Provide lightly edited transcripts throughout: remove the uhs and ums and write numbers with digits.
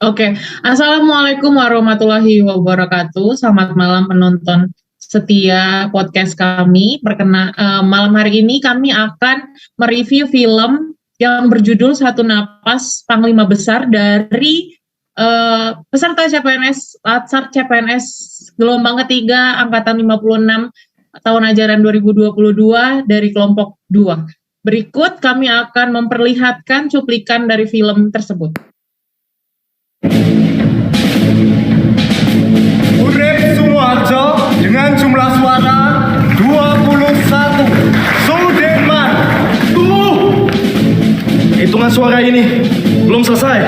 Oke, Assalamualaikum warahmatullahi wabarakatuh. Selamat malam penonton setia podcast kami. Malam hari ini kami akan mereview film yang berjudul Satu Napas Panglima Besar dari peserta CPNS Latsar CPNS gelombang ketiga angkatan 56 tahun ajaran 2022 dari kelompok 2. Berikut kami akan memperlihatkan cuplikan dari film tersebut. Urip Sumoharjo dengan jumlah suara 21. Sudirman. Hitungan suara ini belum selesai.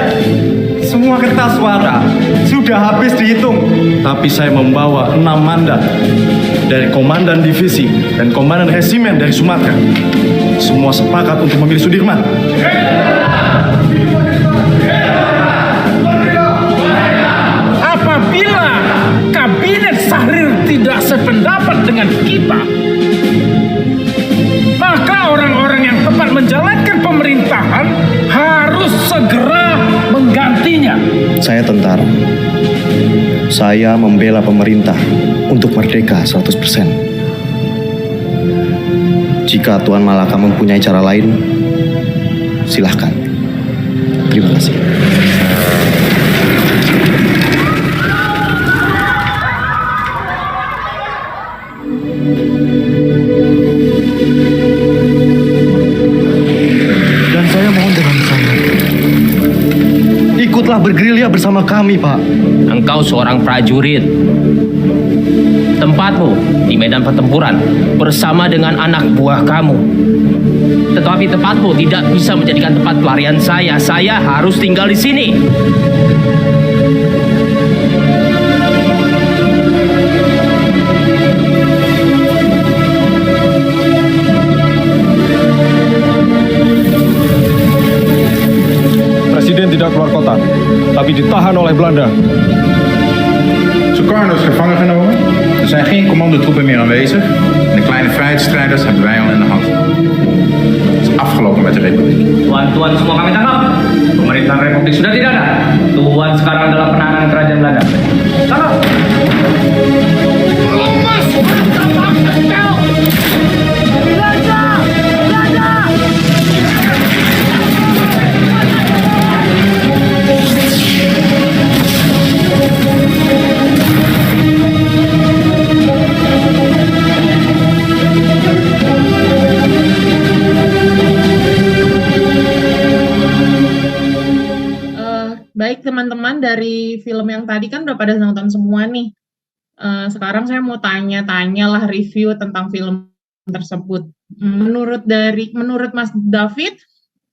Semua kertas suara sudah habis dihitung. Tapi saya membawa 6 mandat dari komandan divisi dan komandan resimen dari Sumatera. Semua sepakat untuk memilih Sudirman. Apabila kabinet Syahrir tidak sependapat dengan kita, maka orang-orang yang tepat menjalankan pemerintahan harus segera menggantinya. Saya tentara. Saya membela pemerintah untuk merdeka 100%. Jika Tuan Malaka mempunyai cara lain, silahkan. Terima kasih. Dan saya mohon dengan sangat, ikutlah bergerilya bersama kami, Pak. Engkau seorang prajurit. Tempatmu di medan pertempuran bersama dengan anak buah kamu. Tetapi tempatmu tidak bisa menjadikan tempat pelarian saya. Saya harus tinggal di sini. Presiden tidak keluar kota, tapi ditahan oleh Belanda. Sukarno is gevangen genomen. Er zijn geen commandotroepen meer aanwezig. En de kleine vrijheidsstrijders hebben wij al in de hand. Het is afgelopen met de Republiek. Tuan-tuan semua kami tangkap. Pemerintahan Republik sudah tidak ada. Tuan sekarang adalah penahanan kerajaan Belanda. Tangkap. Baik teman-teman, dari film yang tadi kan udah pada nonton semua nih. Sekarang saya mau tanya-tanya lah review tentang film tersebut. Menurut Mas David,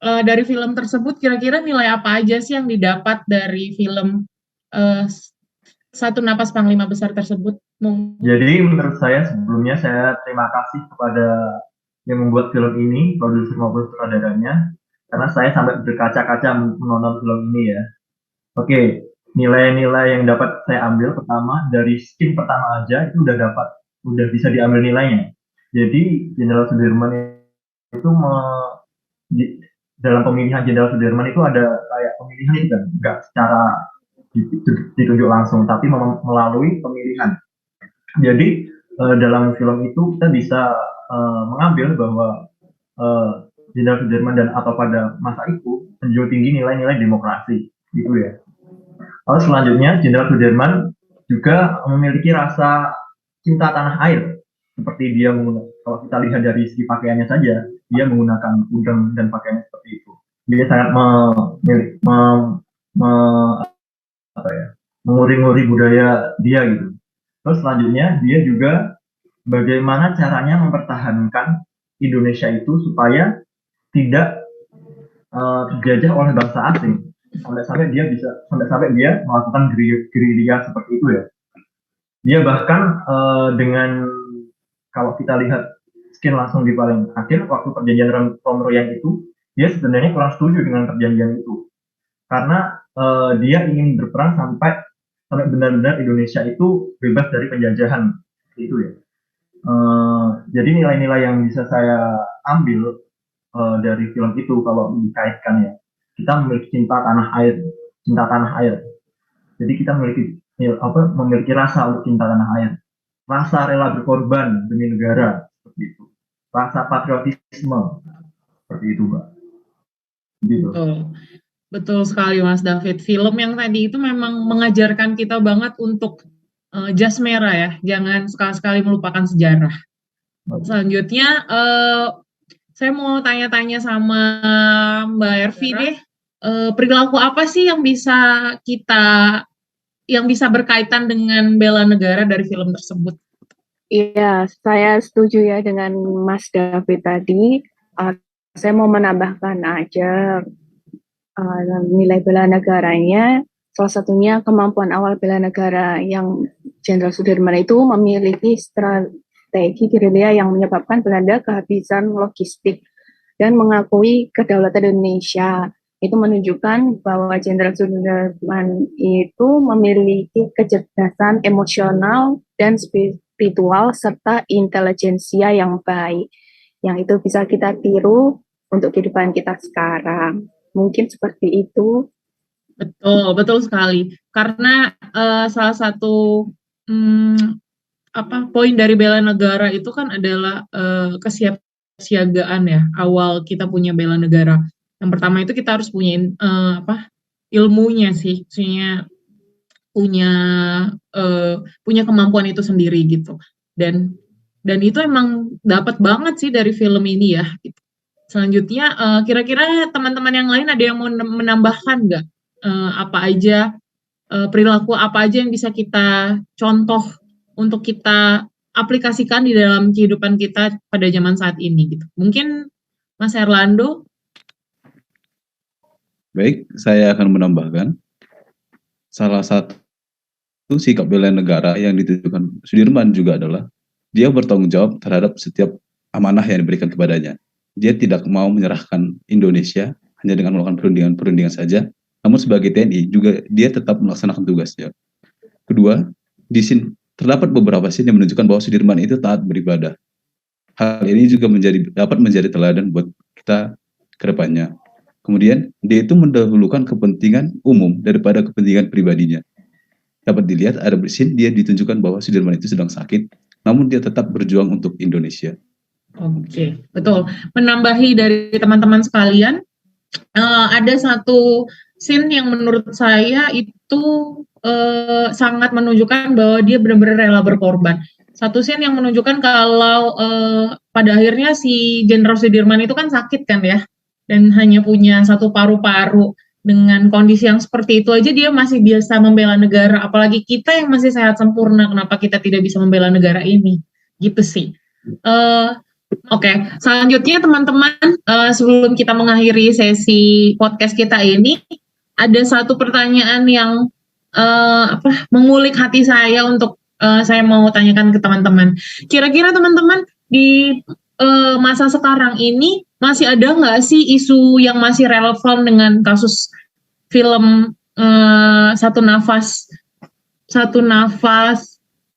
dari film tersebut kira-kira nilai apa aja sih yang didapat dari film Satu Napas Panglima Besar tersebut? Jadi menurut saya sebelumnya saya terima kasih kepada yang membuat film ini, produser maupun sutradaranya, karena saya sampai berkaca-kaca menonton film ini ya. Oke, nilai-nilai yang dapat saya ambil pertama dari scene pertama aja itu udah bisa diambil nilainya. Jadi Jenderal Sudirman itu dalam pemilihan Jenderal Sudirman itu ada kayak pemilihan itu kan, nggak secara ditunjuk langsung, tapi melalui pemilihan. Jadi dalam film itu kita bisa mengambil bahwa Jenderal Sudirman dan atau pada masa itu menjunjung tinggi nilai-nilai demokrasi, gitu ya. Lalu selanjutnya Jenderal Sudirman juga memiliki rasa cinta tanah air, seperti dia kalau kita lihat dari segi pakaiannya saja, dia menggunakan udeng dan pakaiannya seperti itu. Dia sangat menguri-nguri budaya dia gitu. Terus selanjutnya dia juga bagaimana caranya mempertahankan Indonesia itu supaya tidak terjajah oleh bangsa asing. Sampai dia melakukan gerilya seperti itu ya. Dia bahkan dengan, kalau kita lihat skin langsung di paling akhir waktu perjanjian Romeroyang itu, dia sebenarnya kurang setuju dengan perjanjian itu karena dia ingin berperang sampai benar-benar Indonesia itu bebas dari penjajahan, itu ya. Jadi nilai-nilai yang bisa saya ambil dari film itu kalau dikaitkan ya, kita memiliki cinta tanah air. Jadi kita memiliki rasa untuk cinta tanah air, rasa rela berkorban demi negara, seperti itu, rasa patriotisme, seperti itu, Mbak. Gitu. Betul sekali Mas David. Film yang tadi itu memang mengajarkan kita banget untuk jas merah ya, jangan sekali-sekali melupakan sejarah. Selanjutnya saya mau tanya-tanya sama Mbak Ervi deh, perilaku apa sih yang bisa berkaitan dengan bela negara dari film tersebut? Iya, saya setuju ya dengan Mas David tadi. Saya mau menambahkan aja nilai bela negaranya. Salah satunya kemampuan awal bela negara yang Jenderal Sudirman itu memiliki strategi gerilya yang menyebabkan Belanda kehabisan logistik dan mengakui kedaulatan Indonesia. Itu menunjukkan bahwa Jenderal Sudirman itu memiliki kecerdasan emosional dan spiritual serta intelijensia yang baik, yang itu bisa kita tiru untuk kehidupan kita sekarang. Mungkin seperti itu. Betul sekali. Karena salah satu poin dari bela negara itu kan adalah kesiapsiagaan ya. Awal kita punya bela negara. Yang pertama itu kita harus punya ilmunya sih, punya kemampuan itu sendiri gitu. Dan itu emang dapat banget sih dari film ini ya. Gitu. Selanjutnya, kira-kira teman-teman yang lain ada yang mau menambahkan nggak? Perilaku apa aja yang bisa kita contoh untuk kita aplikasikan di dalam kehidupan kita pada zaman saat ini gitu. Mungkin Mas Erlando? Baik, saya akan menambahkan salah satu sikap bela negara yang ditunjukkan Sudirman juga adalah dia bertanggung jawab terhadap setiap amanah yang diberikan kepadanya. Dia tidak mau menyerahkan Indonesia hanya dengan melakukan perundingan saja, namun sebagai TNI juga dia tetap melaksanakan tugasnya. Kedua, di sini terdapat beberapa scene yang menunjukkan bahwa Sudirman itu taat beribadah. Hal ini juga dapat menjadi teladan buat kita ke depannya. Kemudian, dia itu mendahulukan kepentingan umum daripada kepentingan pribadinya. Dapat dilihat ada scene dia ditunjukkan bahwa Sudirman itu sedang sakit, namun dia tetap berjuang untuk Indonesia. Oke, betul. Menambahi dari teman-teman sekalian, ada satu scene yang menurut saya itu sangat menunjukkan bahwa dia benar-benar rela berkorban. Satu scene yang menunjukkan kalau pada akhirnya si Jenderal Sudirman itu kan sakit kan ya, dan hanya punya satu paru-paru. Dengan kondisi yang seperti itu aja dia masih bisa membela negara, apalagi kita yang masih sehat sempurna, kenapa kita tidak bisa membela negara ini? Gitu sih. Oke, selanjutnya teman-teman, sebelum kita mengakhiri sesi podcast kita ini, ada satu pertanyaan yang mengulik hati saya untuk saya mau tanyakan ke teman-teman. Kira-kira teman-teman di masa sekarang ini masih ada nggak sih isu yang masih relevan dengan kasus film Satu Nafas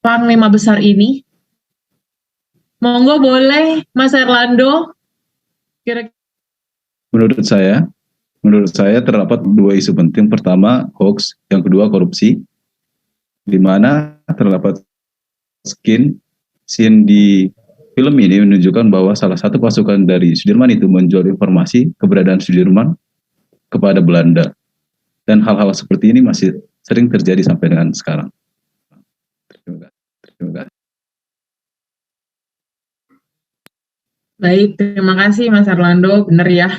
Panglima Besar ini? Monggo boleh, Mas Erlando. Menurut saya terdapat dua isu penting. Pertama, hoax. Yang kedua, korupsi. Di mana terdapat scene di film ini menunjukkan bahwa salah satu pasukan dari Sudirman itu menjual informasi keberadaan Sudirman kepada Belanda. Dan hal-hal seperti ini masih sering terjadi sampai dengan sekarang. Terima kasih. Baik, terima kasih Mas Erlando. Benar ya,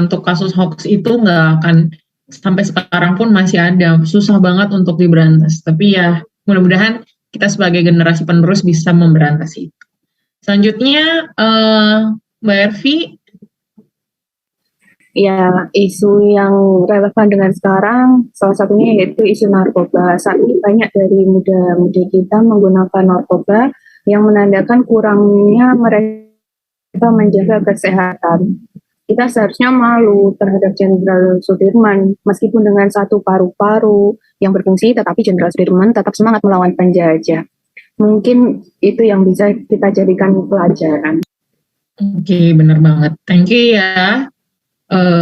untuk kasus hoax itu nggak akan, sampai sekarang pun masih ada, susah banget untuk diberantas. Tapi ya, mudah-mudahan kita sebagai generasi penerus bisa memberantas itu. Selanjutnya, Mbak Ervi. Ya, isu yang relevan dengan sekarang, salah satunya yaitu isu narkoba. Saat ini banyak dari muda-mudi kita menggunakan narkoba yang menandakan kurangnya mereka menjaga kesehatan. Kita seharusnya malu terhadap Jenderal Sudirman, meskipun dengan satu paru-paru yang berfungsi, tetapi Jenderal Sudirman tetap semangat melawan penjajah. Mungkin itu yang bisa kita jadikan pelajaran. Oke, benar banget. Thank you ya,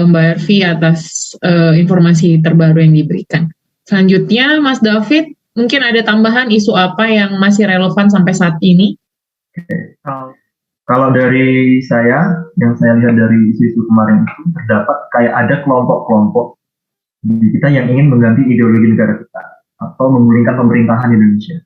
Mbak Ervi atas informasi terbaru yang diberikan. Selanjutnya, Mas David, mungkin ada tambahan isu apa yang masih relevan sampai saat ini? Kalau dari saya, yang saya lihat dari isu-isu kemarin itu, terdapat kayak ada kelompok-kelompok di kita yang ingin mengganti ideologi negara kita atau menggulingkan pemerintahan Indonesia.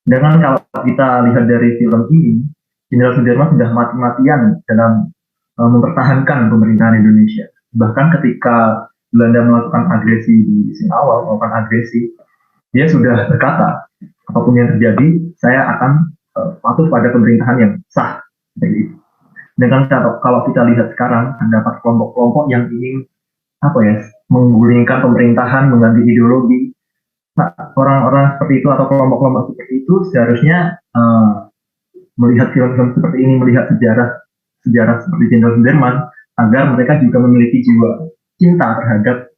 Dengan kalau kita lihat dari film ini, Jenderal Sudirman sudah mati-matian dalam mempertahankan pemerintahan Indonesia. Bahkan ketika Belanda melakukan agresi di awal, melakukan agresi, dia sudah berkata, apapun yang terjadi, saya akan patuh pada pemerintahan yang sah. Seperti itu. Dengan kalau kita lihat sekarang, terdapat kelompok-kelompok yang ingin menggulingkan pemerintahan, mengganti ideologi. Nah, orang-orang seperti itu atau kelompok-kelompok seperti itu seharusnya melihat film-film seperti ini, melihat sejarah seperti Jenderal Sudirman, agar mereka juga memiliki jiwa cinta terhadap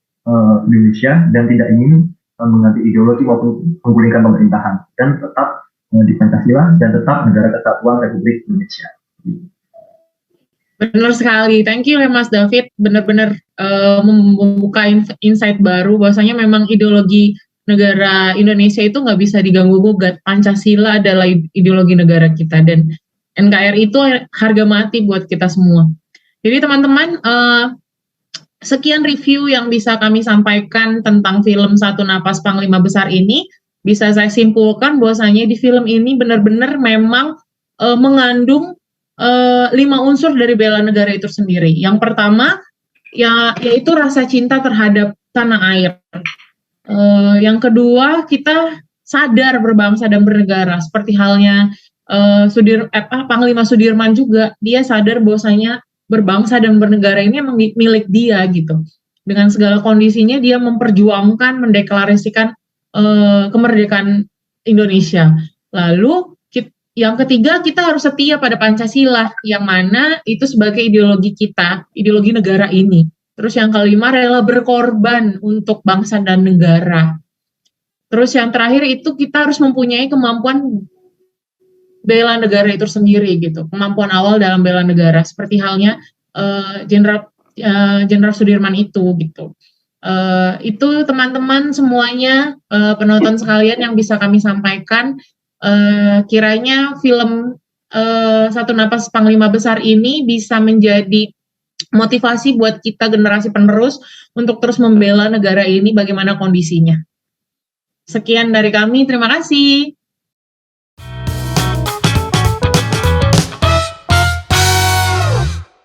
Indonesia dan tidak ingin mengganti ideologi maupun menggulingkan pemerintahan, dan tetap di Pancasila dan tetap negara kesatuan Republik Indonesia. Benar sekali, thank you ya Mas David, benar-benar membuka insight baru bahwasanya memang ideologi negara Indonesia itu nggak bisa diganggu-gugat. Pancasila adalah ideologi negara kita dan NKRI itu harga mati buat kita semua. Jadi teman-teman, sekian review yang bisa kami sampaikan tentang film Satu Napas Panglima Besar ini. Bisa saya simpulkan bahwasanya di film ini benar-benar memang mengandung 5 unsur dari bela negara itu sendiri. Yang pertama, yaitu rasa cinta terhadap tanah air. Yang kedua, kita sadar berbangsa dan bernegara. Seperti halnya Panglima Sudirman juga, dia sadar bahwasanya berbangsa dan bernegara ini memang milik dia gitu. Dengan segala kondisinya dia memperjuangkan, mendeklarasikan kemerdekaan Indonesia. Lalu yang ketiga, kita harus setia pada Pancasila, yang mana itu sebagai ideologi kita, ideologi negara ini. Terus yang kelima, rela berkorban untuk bangsa dan negara. Terus yang terakhir itu kita harus mempunyai kemampuan bela negara itu sendiri gitu, kemampuan awal dalam bela negara, seperti halnya Jenderal Sudirman itu gitu. Itu teman-teman semuanya, penonton sekalian yang bisa kami sampaikan. Kiranya film Satu Napas Panglima Besar ini bisa menjadi motivasi buat kita generasi penerus untuk terus membela negara ini bagaimana kondisinya. Sekian dari kami, terima kasih.